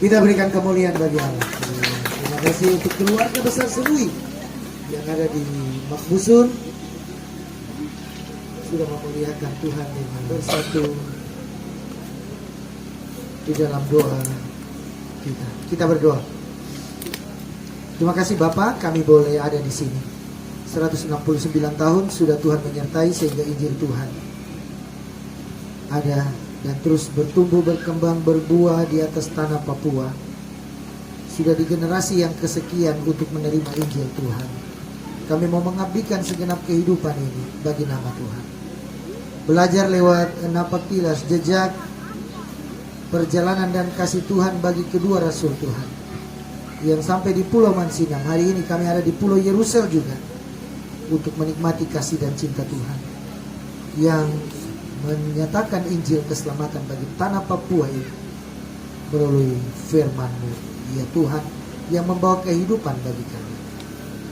Kita berikan kemuliaan bagi Allah. Terima kasih untuk keluarga besar Serui yang ada di Makbusun, sudah memuliakan Tuhan dengan bersatu di dalam doa kita. Kita berdoa. Terima kasih Bapak, kami boleh ada di sini. 169 tahun sudah Tuhan menyertai sehingga Injil Tuhan ada dan terus bertumbuh, berkembang, berbuah di atas tanah Papua. Sudah di generasi yang kesekian untuk menerima Injil Tuhan. Kami mau mengabdikan segenap kehidupan ini bagi nama Tuhan. belajar lewat napak tilas jejak perjalanan dan kasih Tuhan bagi kedua Rasul Tuhan yang sampai di Pulau Mansinang. Hari ini kami ada di Pulau Yerusalem juga untuk menikmati kasih dan cinta Tuhan yang menyatakan Injil keselamatan bagi tanah Papua ini melalui firman-Mu, ya Tuhan, yang membawa kehidupan bagi kami.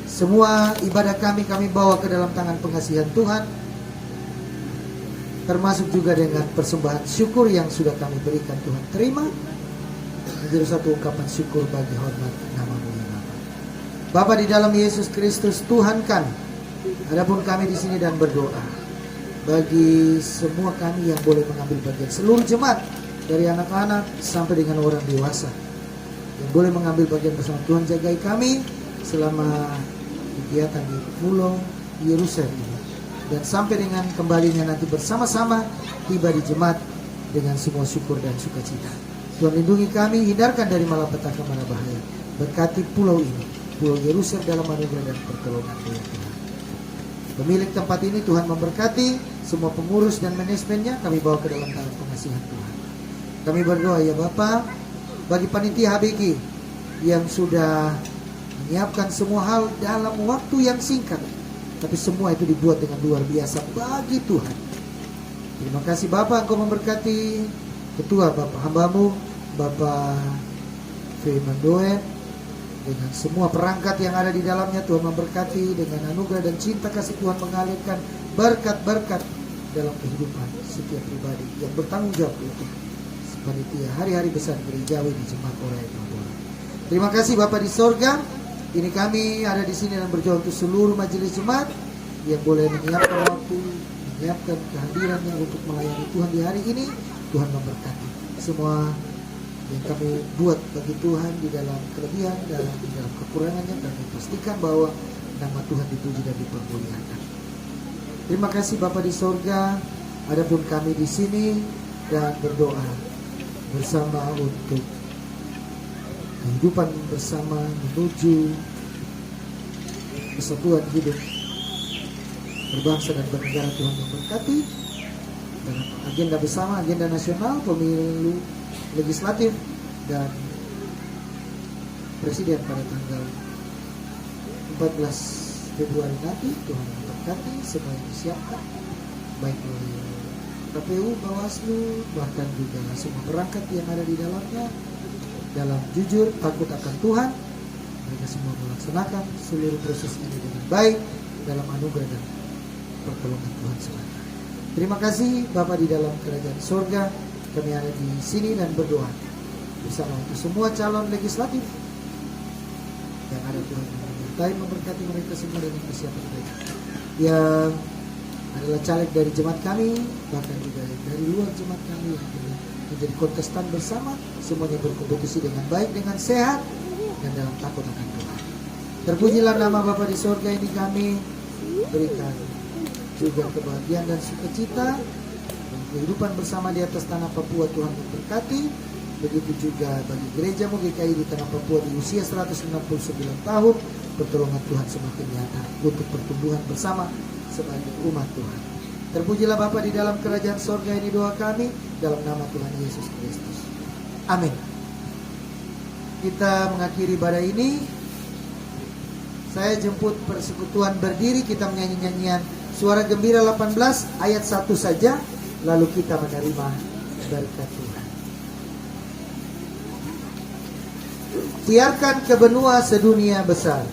Semua ibadah kami bawa ke dalam tangan pengasihan Tuhan, termasuk juga dengan persembahan syukur yang sudah kami berikan. Tuhan terima menjadi satu ungkapan syukur bagi hormat nama-Mu ya Bapa. Bapa di dalam Yesus Kristus Tuhan kami, adapun kami di sini dan berdoa bagi semua kami yang boleh mengambil bagian, seluruh jemaat dari anak-anak sampai dengan orang dewasa yang boleh mengambil bagian bersama Tuhan, jagai kami selama kegiatan di Pulau Yerusalem ini, dan sampai dengan kembalinya nanti bersama-sama tiba di jemaat dengan semua syukur dan sukacita. Tuhan lindungi kami, hindarkan dari malapetaka mara bahaya. Berkati pulau ini, Pulau Yerusalem, dalam anugerah dan pertolongan Tuhan. Pemilik tempat ini Tuhan memberkati, semua pengurus dan manajemennya kami bawa ke dalam tangan pengasihan Tuhan. Kami berdoa ya Bapa, bagi panitia HBG yang sudah menyiapkan semua hal dalam waktu yang singkat, tapi semua itu dibuat dengan luar biasa bagi Tuhan. Terima kasih Bapa, Engkau memberkati ketua Bapak hamba-Mu, Bapak Firman Doen, dengan semua perangkat yang ada di dalamnya. Tuhan memberkati dengan anugerah dan cinta kasih Tuhan, mengalirkan berkat-berkat dalam kehidupan setiap pribadi yang bertanggung jawab untuk panitia hari-hari besar gerejawi di Jemaat Orai Papua. Terima kasih Bapa di sorga. Ini kami ada di sini dan berjuang untuk seluruh majelis jemaat yang boleh menyiapkan waktu, menyiapkan kehadirannya untuk melayani Tuhan di hari ini. Tuhan memberkati semua yang kami buat bagi Tuhan di dalam kelebihan dan di dalam kekurangannya, dan pastikan bahwa nama Tuhan dipuji dan dipermuliakan. Terima kasih Bapa di sorga. Adapun kami di sini dan berdoa bersama untuk kehidupan bersama menuju kesatuan hidup berbangsa dan bernegara. Tuhan memberkati dalam agenda bersama, agenda nasional, pemilu legislatif dan presiden pada tanggal 14 Februari nanti. Tuhan memberkati semua yang disiapkan, baik oleh KPU, Bawaslu, bahkan juga semua perangkat yang ada di dalamnya, dalam jujur takut akan Tuhan. Mereka semua melaksanakan seluruh proses ini dengan baik dalam anugerah dan pertolongan Tuhan semata. Terima kasih Bapa di dalam kerajaan surga. Kami ada di sini dan berdoa bersama untuk semua calon legislatif yang ada. Tuhan menyertai, memberkati mereka semua dengan kesiapan mereka, yang adalah caleg dari jemaat kami, bahkan juga dari luar jemaat kami yang menjadi kontestan bersama. Semuanya berkompetisi dengan baik, dengan sehat, dan dalam takut akan Tuhan. Terpujilah nama Bapa di sorga. Ini kami berikan juga kebahagiaan dan sukacita kehidupan bersama di atas tanah Papua. Tuhan memberkati. Begitu juga bagi gereja GKI di tanah Papua di usia 169 tahun. Pertolongan Tuhan semakin nyata untuk pertumbuhan bersama sebagai umat Tuhan. Terpujilah Bapa di dalam kerajaan sorga. Ini doa kami dalam nama Tuhan Yesus Kristus. Amin. Kita mengakhiri ibadah ini. Saya jemput persekutuan berdiri. Kita menyanyi nyanyian Suara Gembira 18 ayat 1 saja. Lalu kita menerima berkat Tuhan. Siarkan ke benua sedunia besar.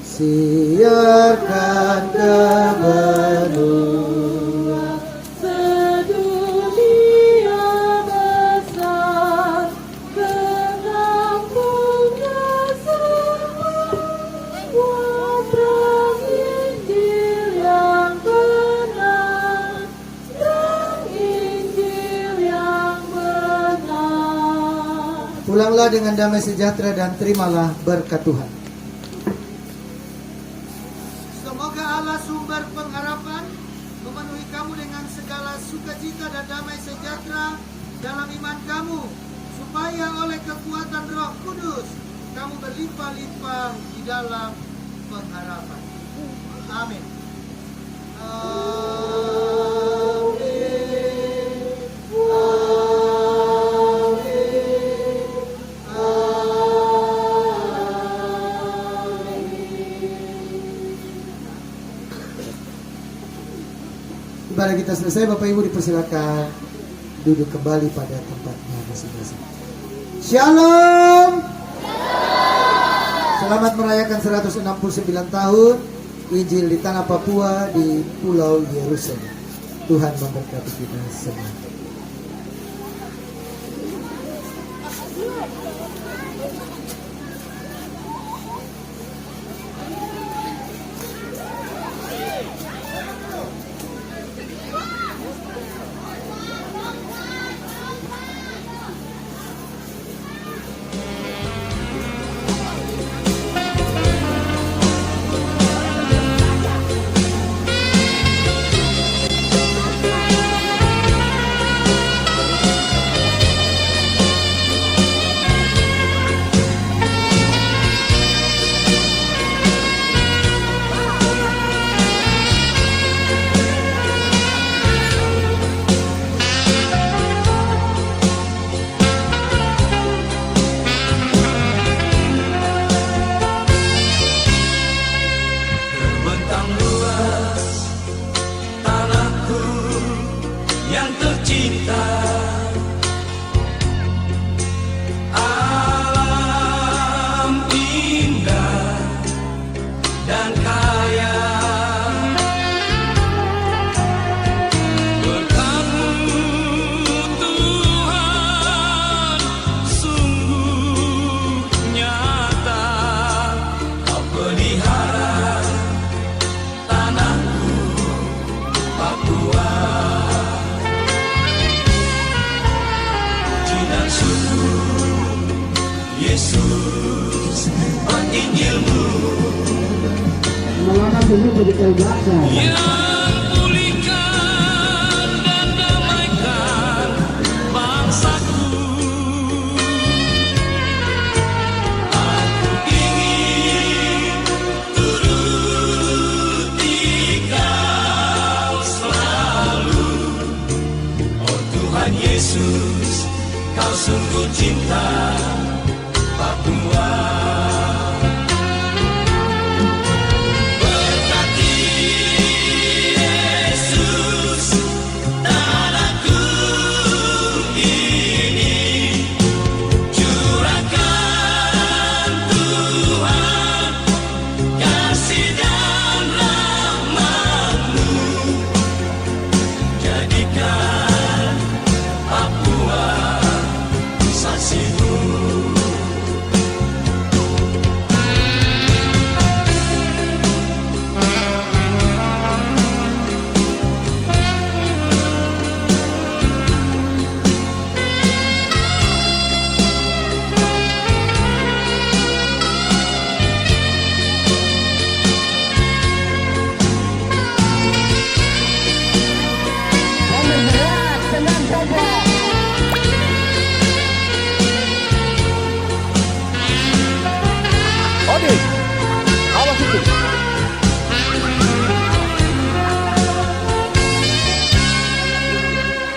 Siarkan ke benua sedunia besar, pengampunnya semua, terang Injil yang benar, terang Injil yang benar. Pulanglah dengan damai sejahtera dan terimalah berkat Tuhan. Semoga Allah sumber pengharapan memenuhi kamu dengan segala sukacita dan damai sejahtera dalam iman kamu, supaya oleh kekuatan Roh Kudus kamu berlimpah-limpah di dalam pengharapan. Amin. Amin. kita selesai, Bapak Ibu dipersilakan duduk kembali pada tempatnya masing-masing. Shalom. Selamat merayakan 169 tahun Injil di tanah Papua di Pulau Yerusalem. Tuhan memberkati kita semua. Terbentang luas tanahku yang tercinta, alam indah dan kaya. Berkat-Mu Tuhan sungguh nyata, Kau pelihara tanahku Papua. Puji dan syukur Yesus buat Injil-Mu yang pulihkan dan damaikan bangsaku. Aku ingin turuti Kau selalu, oh Tuhan Yesus, Kau sungguh cinta Papua. Berkati Yesus tanahku ini, curahkan Tuhan kasih dan rahmat-Mu, jadikan Papua saksi-Mu.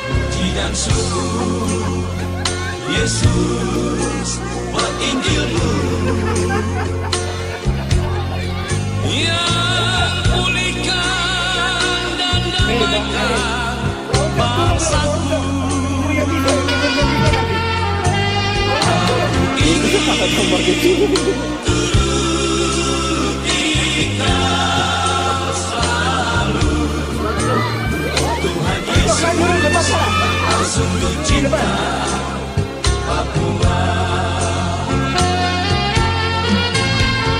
Puji dan syukur Yesus buat Injil-Mu yang pulihkan dan damaikan bangsaku. Aku ingin turuti Kau selalu, Tuhan Yesus, Kau sungguh cinta Papua.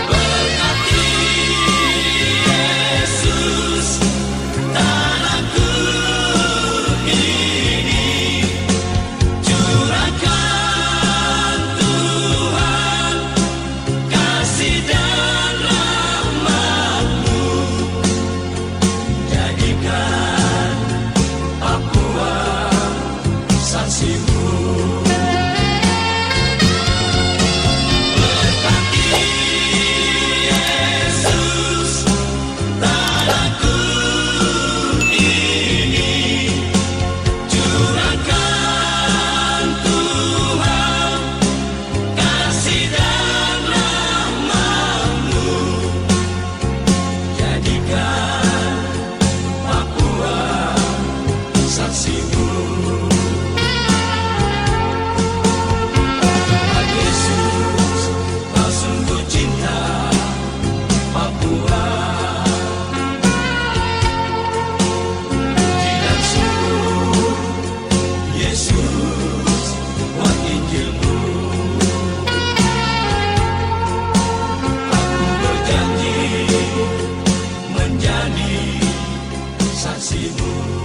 Berkati Yesus tanahku ini, curahkan Tuhan kasih dan rahmat-Mu, jadikan Papua saksi-Mu. kasih-Mu.